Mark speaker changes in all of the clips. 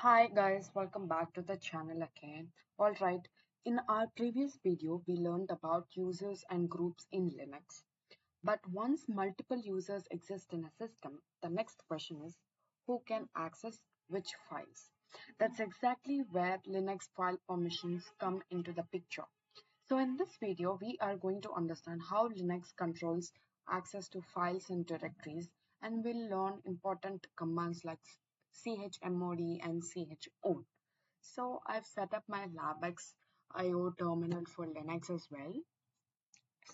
Speaker 1: Hi guys, welcome back to the channel again. Alright, in our previous video, we learned about users and groups in Linux. But once multiple users exist in a system, the next question is who can access which files? That's exactly where Linux file permissions come into the picture. So in this video, we are going to understand how Linux controls access to files and directories, and we'll learn important commands like chmod and chown. So I've set up my labx IO terminal for Linux as well.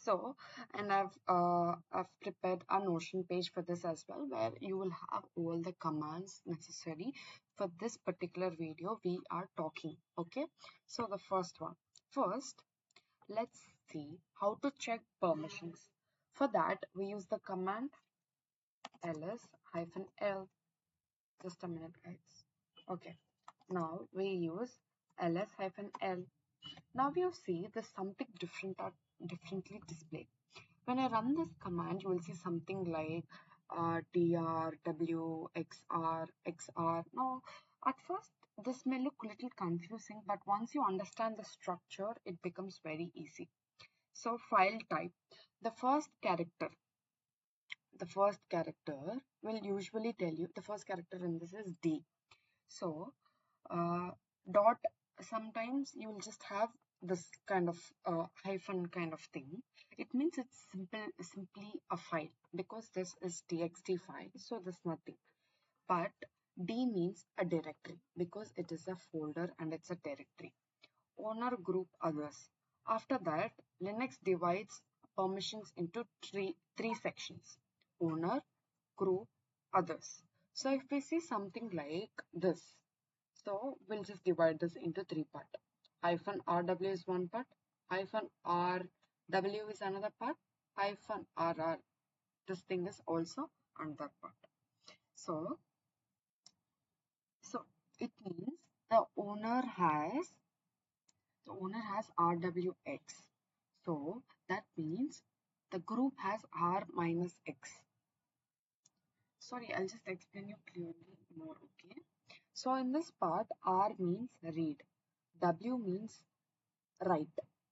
Speaker 1: So, and I've prepared a Notion page for this as well, where you will have all the commands necessary for this particular video we are talking. Okay, so the first one. First, let's see how to check permissions. For that, we use the command ls-l. Just a minute, guys. Okay, now we use ls-l. Now you see there's something different or differently displayed. When I run this command, you will see something like dr, w, xr, xr. Now, at first, this may look a little confusing, but once you understand the structure, it becomes very easy. So file type, the first character, the first character will usually tell you, the first character in this is D. So dot, sometimes you will just have this kind of hyphen kind of thing. It means it's simply a file because this is txt file, so there's nothing. But D means a directory because it is a folder and it's a directory. Owner, group, others. After that, Linux divides permissions into three sections: owner, group, others. So if we see something like this, so we'll just divide this into three parts. Hyphen RW is one part, hyphen RW is another part, hyphen RR. This thing is also another part. So, so it means the owner has RWX. So that means the group has R minus X. Sorry, I'll just explain you clearly more, okay? So in this part, R means read, W means write,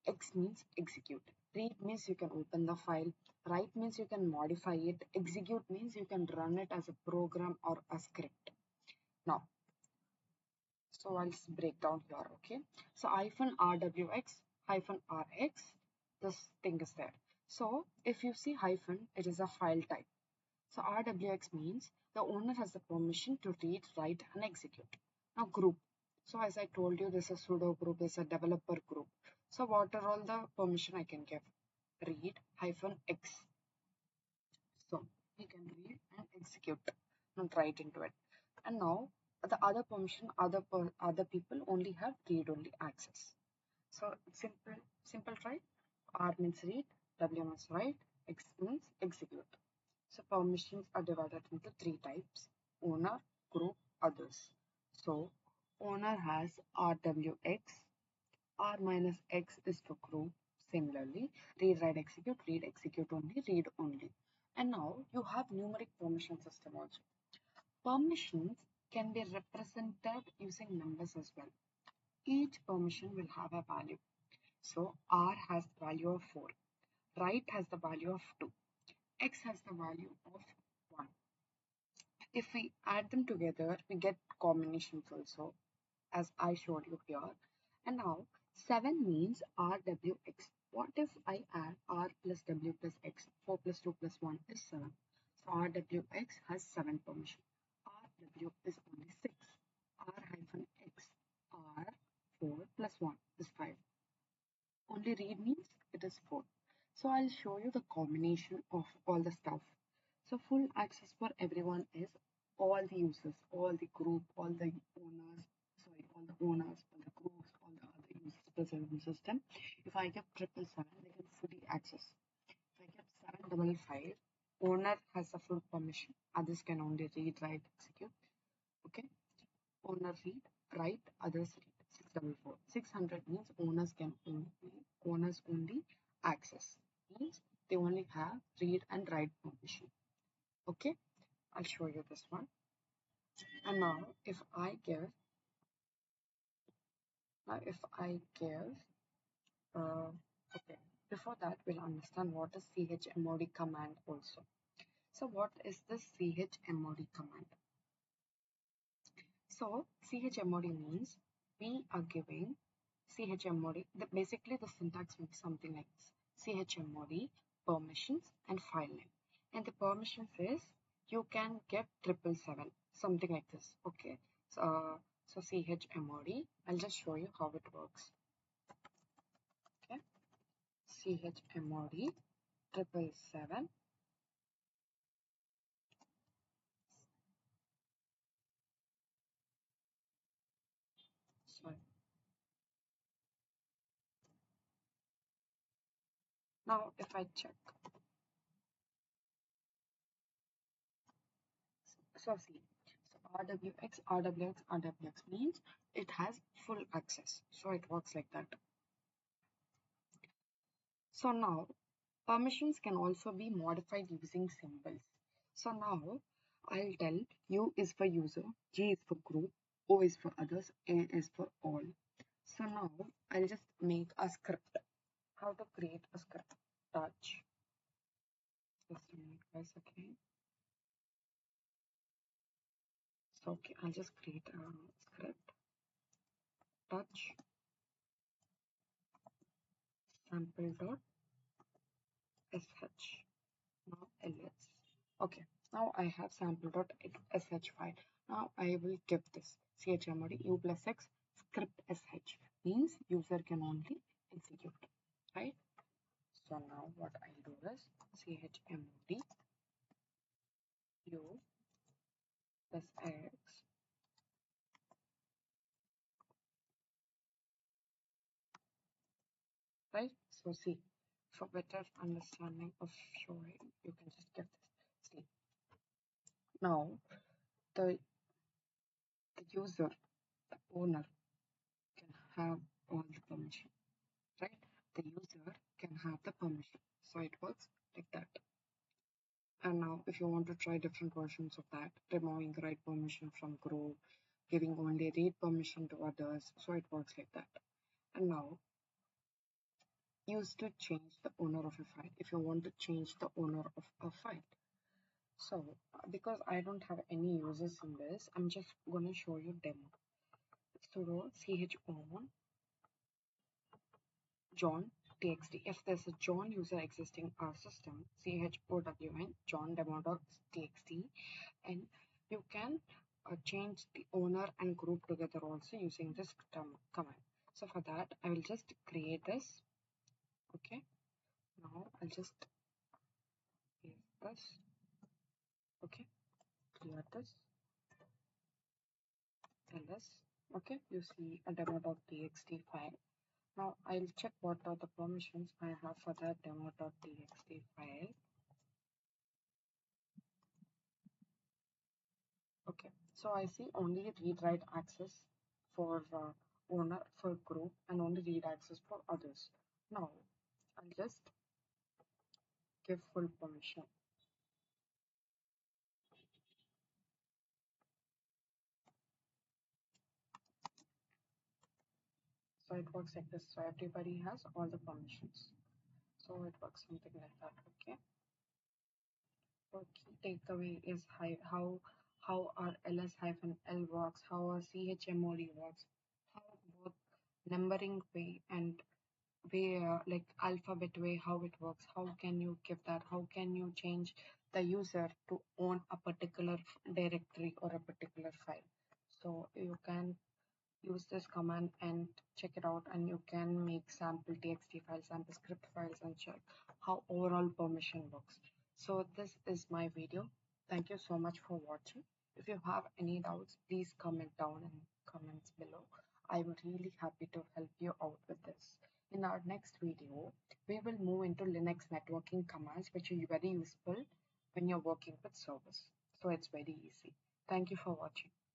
Speaker 1: X means execute. Read means you can open the file, write means you can modify it, execute means you can run it as a program or a script. Now, so I'll just break down here, okay? So hyphen RWX, hyphen RX, this thing is there. So if you see hyphen, it is a file type. So RWX means the owner has the permission to read, write, and execute. Now group. So as I told you, this is sudo group, this is a developer group. So what are all the permission I can give? Read hyphen X. So you can read and execute, not write into it. And now the other permission, other people only have read-only access. So simple, right? R means read, W means write, X means execute. So permissions are divided into three types: owner, group, others. So owner has RWX, R minus X is for group. Similarly, read, write, read, execute only, read only. And now you have numeric permission system also. Permissions can be represented using numbers as well. Each permission will have a value. So R has the value of 4, write has the value of 2, X has the value of 1. If we add them together, we get combinations also, as I showed you here. And now 7 means RWX. What if I add R plus W plus X? 4 plus 2 plus 1 is 7. So RWX has 7 permission. RW is only 6. R hyphen X. R 4 plus 1 is 5. Only read means it is 4. So I'll show you the combination of all the stuff. So full access for everyone is all the users, all the group, all the owners, all the owners, all the groups, all the other users present in the system. If I give 777, they can fully access. If I give 755, owner has the full permission. Others can only read, write, execute. Okay. Owner read, write, others read. 644. 600 means owners only access. Means they only have read and write permission. Okay, I'll show you this one. And now if I give Now if I give, okay, before that we'll understand what is chmod command also. So what is this chmod command? So chmod means we are giving chmod, basically the syntax will be something like this: chmod, permissions, and file name. And the permissions is you can get 777, something like this. Okay, so chmod, I'll just show you how it works. Okay, chmod 777. Sorry. Now if I check, so see, so RWX means it has full access. So it works like that. So now permissions can also be modified using symbols. So now I'll tell U is for user, G is for group, O is for others, A is for all. So now I'll just make a script. How to create a script? Touch. Just a minute, guys. Okay. So okay, I'll just create a script. Touch sample.sh. Now ls. Okay, now I have sample.sh file. Now I will give this chmod u plus x script sh, means user can only execute, right? So now what I'll do is chmod u plus x, right? So see, for better understanding of showing, you can just get this. See, now the user, the owner can have all the permission, right? The user can have the permission. So it works like that. And now if you want to try different versions of that, removing write permission from group, giving only read permission to others, so it works like that. And now use to change the owner of a file if you want to change the owner of a file. So because I don't have any users in this, I'm just gonna show you demo. Sudo chown John txt. If there's a John user existing in our system, chown John demo.txt, and you can change the owner and group together also using this command. So for that, I will just create this. Okay, now I'll just paste this. Okay, clear this. ls. Okay, you see a demo.txt file. Now I'll check what are the permissions I have for that demo.txt file. Okay, so I see only read write access for owner, for group, and only read access for others. Now I'll just give full permission. So it works like this. So everybody has all the permissions. So it works something like that. Okay. So key takeaway is how our ls-l works, how our chmod works, how both numbering way and way, like alphabet way, how it works, how can you give that, how can you change the user to own a particular directory or a particular file. So you can use this command and check it out, and you can make sample txt files, sample script files, and check how overall permission works. So this is my video. Thank you so much for watching. If you have any doubts, please comment down in comments below. I'm really happy to help you out with this. In our next video, we will move into Linux networking commands, which are very useful when you're working with servers. So it's very easy. Thank you for watching.